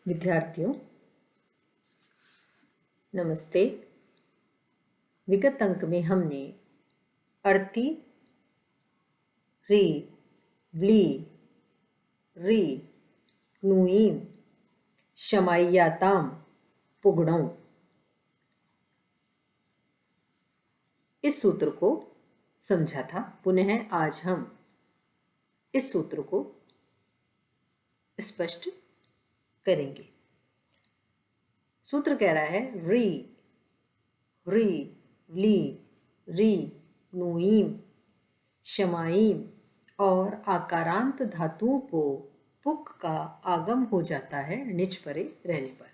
विद्यार्थियों नमस्ते। विगत अंक में हमने अर्ति, री, व्ली, री, नुईम, शमाइयाताम, पुगड़ों इस सूत्र को समझा था। पुनः आज हम इस सूत्र को स्पष्ट करेंगे। सूत्र कह रहा है री, री, ली, री, नुईम, शमाईम और आकारांत धातुओं को पुक का आगम हो जाता है निच परे रहने पर।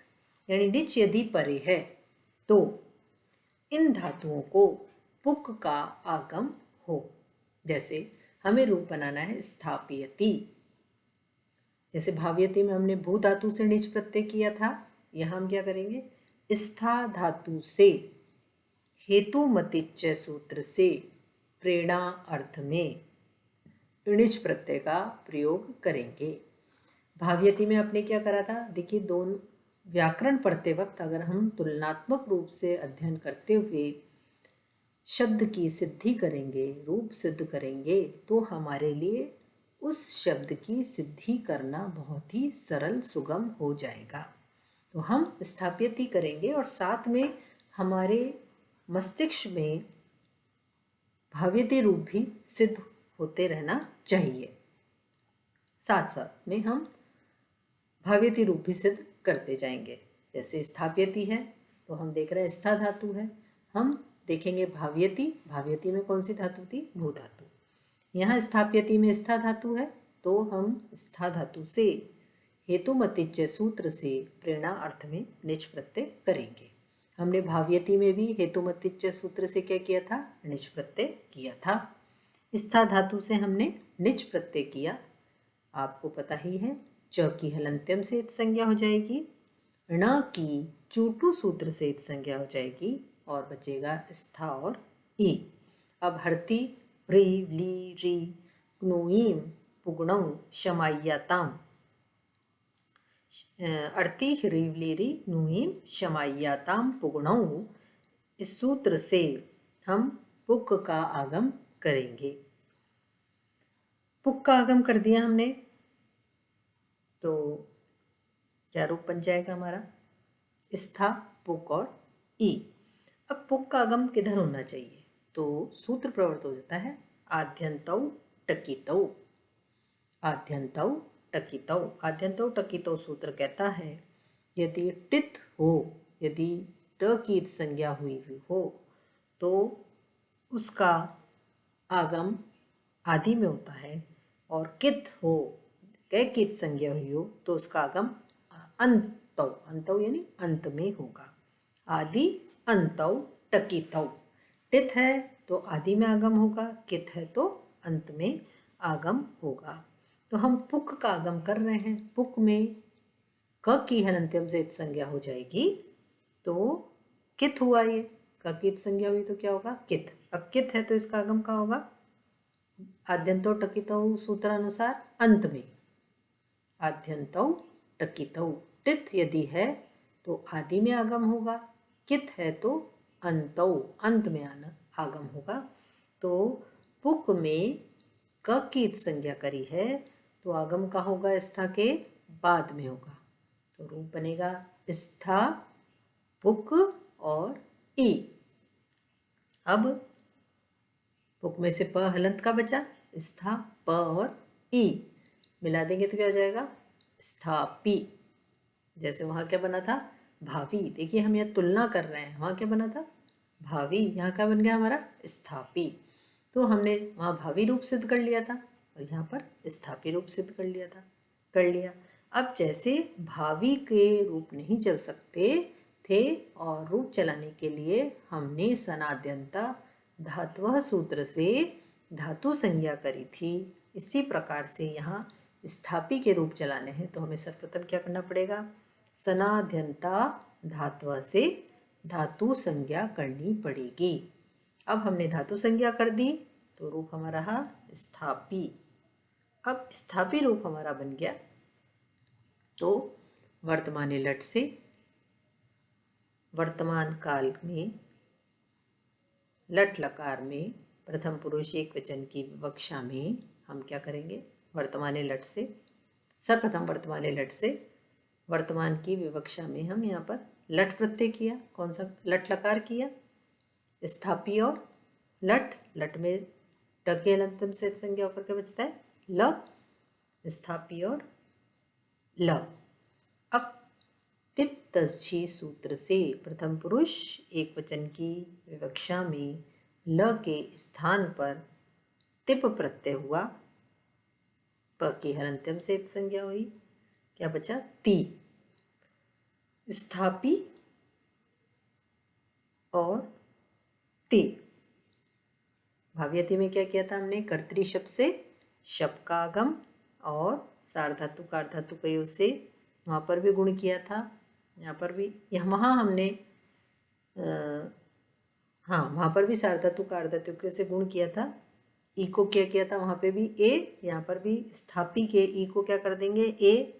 यानी निच यदि परे है तो इन धातुओं को पुक का आगम हो। जैसे हमें रूप बनाना है स्थापयति। जैसे भाव्यति में हमने भू धातु से निच प्रत्यय किया था, यहाँ हम क्या करेंगे? स्था धातु से हेतुमतिच्च सूत्र से प्रेरणा अर्थ में निच प्रत्यय का प्रयोग करेंगे। भाव्यति में आपने क्या करा था? देखिए, दोनों व्याकरण पढ़ते वक्त अगर हम तुलनात्मक रूप से अध्ययन करते हुए शब्द की सिद्धि करेंगे, रूप सिद्ध करेंगे, तो हमारे लिए उस शब्द की सिद्धि करना बहुत ही सरल सुगम हो जाएगा। तो हम स्थाप्यति करेंगे और साथ में हमारे मस्तिष्क में भाव्यति रूप भी सिद्ध होते रहना चाहिए। साथ साथ में हम भाव्यति रूप भी सिद्ध करते जाएंगे। जैसे स्थाप्यति है तो हम देख रहे हैं स्था धातु है, हम देखेंगे भाव्यति। भाव्यति में कौन सी धातु थी? भू धातु। यहाँ स्थाप्यति में स्था धातु है तो हम स्था धातु से हेतुमतिच्च सूत्र से प्रेरणा अर्थ में निच प्रत्यय करेंगे। हमने भाव्यति में भी हेतुमतिच्च सूत्र से क्या किया था? निच प्रत्यय किया था। स्था धातु से हमने निच प्रत्यय किया, आपको पता ही है। च की हलंत्यम से इत संज्ञा हो जाएगी, ण की चूटू सूत्र से इत संज्ञा हो जाएगी और बचेगा स्था और ई। अब हर्ति, री, ली, री, नुईम, पुगणौ, शमाइयाताम, अर्ति, ह्री, व्लीरी, नुईम, शमाइयाताम, पुगणौ, इस सूत्र से हम पुक का आगम करेंगे। पुक का आगम कर दिया हमने तो क्या रूप बन जाएगा हमारा? स्था, पुक और ई। अब पुक का आगम किधर होना चाहिए? तो सूत्र प्रवृत्त हो जाता है आद्यन्तौ टकितौ। आद्यन्तौ टकितौ। आद्यन्तौ टकितौ सूत्र कहता है यदि टित हो, यदि ट की संज्ञा हुई हो तो उसका आगम आदि में होता है, और कित हो, कै कित संज्ञा हुई हो तो उसका आगम अंतौ, अंतौ यानी अंत में होगा। आदि अंतौ टकितौ। टित है तो आदि में आगम होगा, कित है तो अंत में आगम होगा। तो हम पुक का आगम कर रहे हैं। पुक में क की हलंत्यम से संज्ञा हो जाएगी तो कित हुआ। ये क की संज्ञा हुई तो क्या होगा? कित। अब कित है तो इसका आगम क्या होगा? आद्यन्तौ टकितौ सूत्रानुसार अंत में। आद्यन्तौ टकितौ। टित यदि है तो आदि में आगम होगा, कित है तो अंतौ, अंत में आगम होगा। तो पुक में क की संज्ञा करी है तो आगम का होगा? स्था के बाद में होगा। तो रूप बनेगा स्था, पुक और ई। अब पुक में से प हलंत का बचा, स्था, प और ई मिला देंगे तो क्या हो जाएगा? स्थापी। जैसे वहाँ क्या बना था? भावी। देखिए हम यहाँ तुलना कर रहे हैं, वहाँ क्या बना था? भावी। यहाँ क्या बन गया हमारा? स्थापी। तो हमने वहाँ भावी रूप सिद्ध कर लिया था और यहाँ पर स्थापी रूप सिद्ध कर लिया। अब जैसे भावी के रूप नहीं चल सकते थे और रूप चलाने के लिए हमने सनाद्यंता धात्वः सूत्र से धातु संज्ञा करी थी, इसी प्रकार से यहाँ स्थापी के रूप चलाने हैं तो हमें सर्वप्रथम क्या करना पड़ेगा? सनाद्यंता धात्वः से धातु संज्ञा करनी पड़ेगी। अब हमने धातु संज्ञा कर दी तो रूप हमारा रहा स्थापी। अब स्थापी रूप हमारा बन गया तो वर्तमाने लट से वर्तमान काल में लट लकार में प्रथम पुरुष एक वचन की विवक्षा में हम क्या करेंगे, वर्तमाने लट से सर्वप्रथम वर्तमाने लट से वर्तमान की विवक्षा में हम यहाँ पर लट प्रत्यय किया। कौन सा लट लकार किया? स्थापी और लट। लट में टके अंतम से संज्ञा होकर के बचता है ल। स्थापी और ल। अब तिप तस्झी सूत्र से प्रथम पुरुष एक वचन की विवक्षा में ल के स्थान पर तिप प्रत्यय हुआ। प की हलंत्यम से संज्ञा हुई, क्या बचा? ती। स्थापी और ती। भाव्यति में क्या किया था हमने? कर्तरी शब्द से शब्द का आगम और सार्वधातु कार्धातुकयों से वहाँ पर भी गुण किया था। यहाँ पर भी वहाँ हमने हाँ वहाँ पर भी सार्वधातु कार्धातुकयों से गुण किया था। ई को क्या किया था? वहाँ पे भी ए, यहाँ पर भी स्थापी के ई को क्या कर देंगे? ए।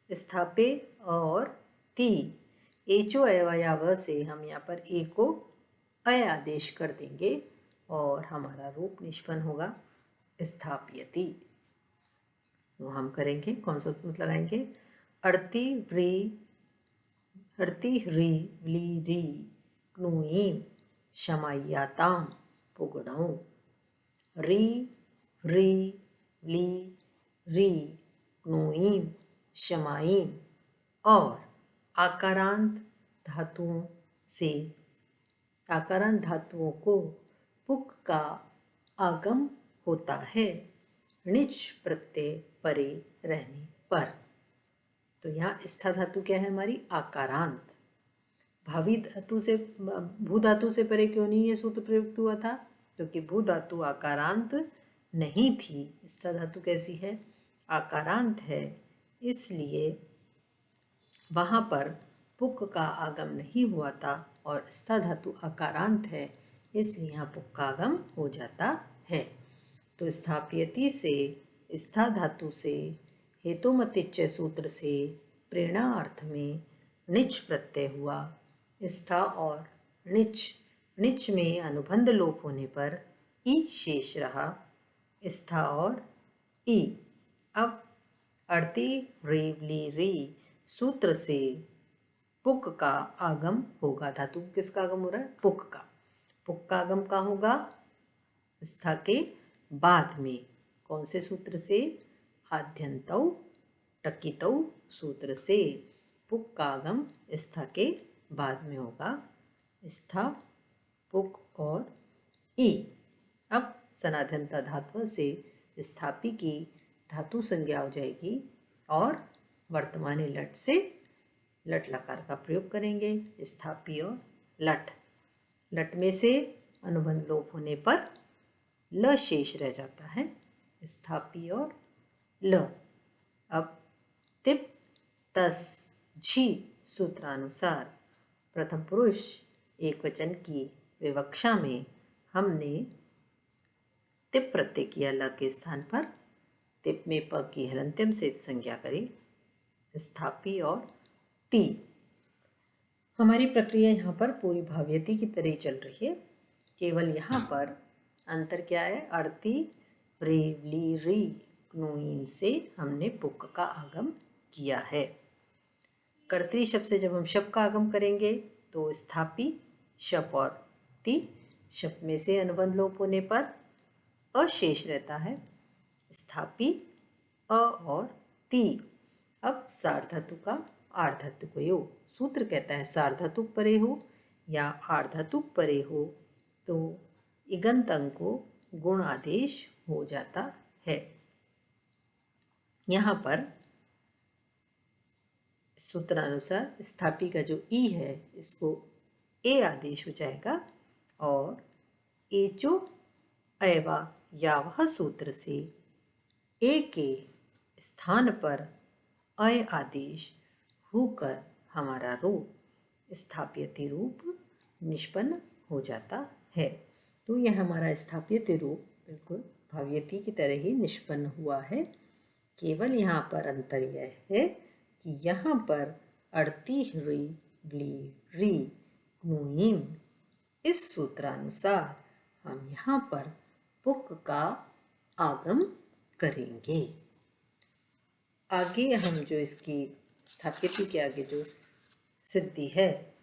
स्थापे और ती एचो अयवयाव से हम यहाँ पर ए को अय आदेश कर देंगे और हमारा रूप निष्पन्न होगा स्थाप्यति। वो हम करेंगे, कौन सा सूत्र लगाएंगे? अर्ति ह्री व्ली री क्नुईम शमायाताम पुगणौ। री ह्री व्ली री क्नुईम शमाईम और आकारांत धातुओं से आकारांत धातुओं को पुक का आगम होता है णिच प्रत्यय परे रहने पर। तो यहाँ स्था धातु क्या है हमारी? आकारांत। भावी धातु से भू धातु से परे क्यों नहीं ये सूत्र प्रयुक्त हुआ था? क्योंकि भू धातु आकारांत नहीं थी। स्था धातु कैसी है? आकारांत है, इसलिए वहाँ पर पुक का आगम नहीं हुआ था और स्था धातु आकारांत है, इसलिए यहाँ पुक का आगम हो जाता है। तो स्थाप्यति से स्था धातु से हेतुमतिच्च सूत्र से प्रेरणा अर्थ में णिच प्रत्यय हुआ। स्था और णिच में अनुबंध लोप होने पर ई शेष रहा। स्था और ई। अब अर्ति री व्ली री सूत्र से पुक का आगम होगा। धातु किसका आगम हो रहा है? पुक का। पुक का आगम का होगा स्था के बाद में। कौन से सूत्र से? आद्यंतौ टकितौ सूत्र से पुक का आगम स्था के बाद में होगा। स्था, पुक और ई। अब सनाध्यंता धातु से स्थापी की धातु संज्ञा हो जाएगी और वर्तमाने लट से लट लकार का प्रयोग करेंगे। स्थापी और लट। लट में से अनुबंध लोप होने पर ल शेष रह जाता है। स्थापी और ल। अब तिप तस झी सूत्रानुसार प्रथम पुरुष एक वचन की विवक्षा में हमने तिप प्रत्यय किया ल के स्थान पर। तिप में प की हलंत्यम से संज्ञा करें। स्थापी और ती। हमारी प्रक्रिया यहाँ पर पूरी भाव्यति की तरह चल रही है, केवल यहाँ पर अंतर क्या है? अर्ति रे व्ली री क्नुईम से हमने पुक का आगम किया है। कर्तरी शब्द से जब हम शब्द का आगम करेंगे तो स्थापी शप और ती। शब्द में से अनुबंध लोप होने पर अशेष रहता है। स्थापी अ और ती। अब सार्वधातु का आर्धातुकयो सूत्र कहता है सार्वधातुक परे हो या आर्धातुक परे हो तो इगंत अंग को गुण आदेश हो जाता है। यहाँ पर सूत्रानुसार स्थापी का जो ई है इसको ए आदेश हो जाएगा और एचो अयवा यावह सूत्र से ए के स्थान पर अय आदेश होकर हमारा रूप स्थाप्यति रूप निष्पन्न हो जाता है। तो यह हमारा स्थाप्यति रूप बिल्कुल भाव्यति की तरह ही निष्पन्न हुआ है। केवल यहाँ पर अंतर यह है कि यहाँ पर अड़ती री ब्ली री ग्नुईम, इस सूत्रानुसार हम यहाँ पर पुक का आगम करेंगे। आगे हम जो इसकी स्थापिति के आगे जो सिद्धि है,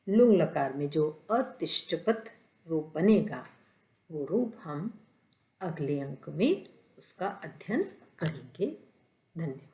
लुंग लकार में जो अतिष्ठपत रूप बनेगा, वो रूप हम अगले अंक में उसका अध्ययन करेंगे। धन्यवाद।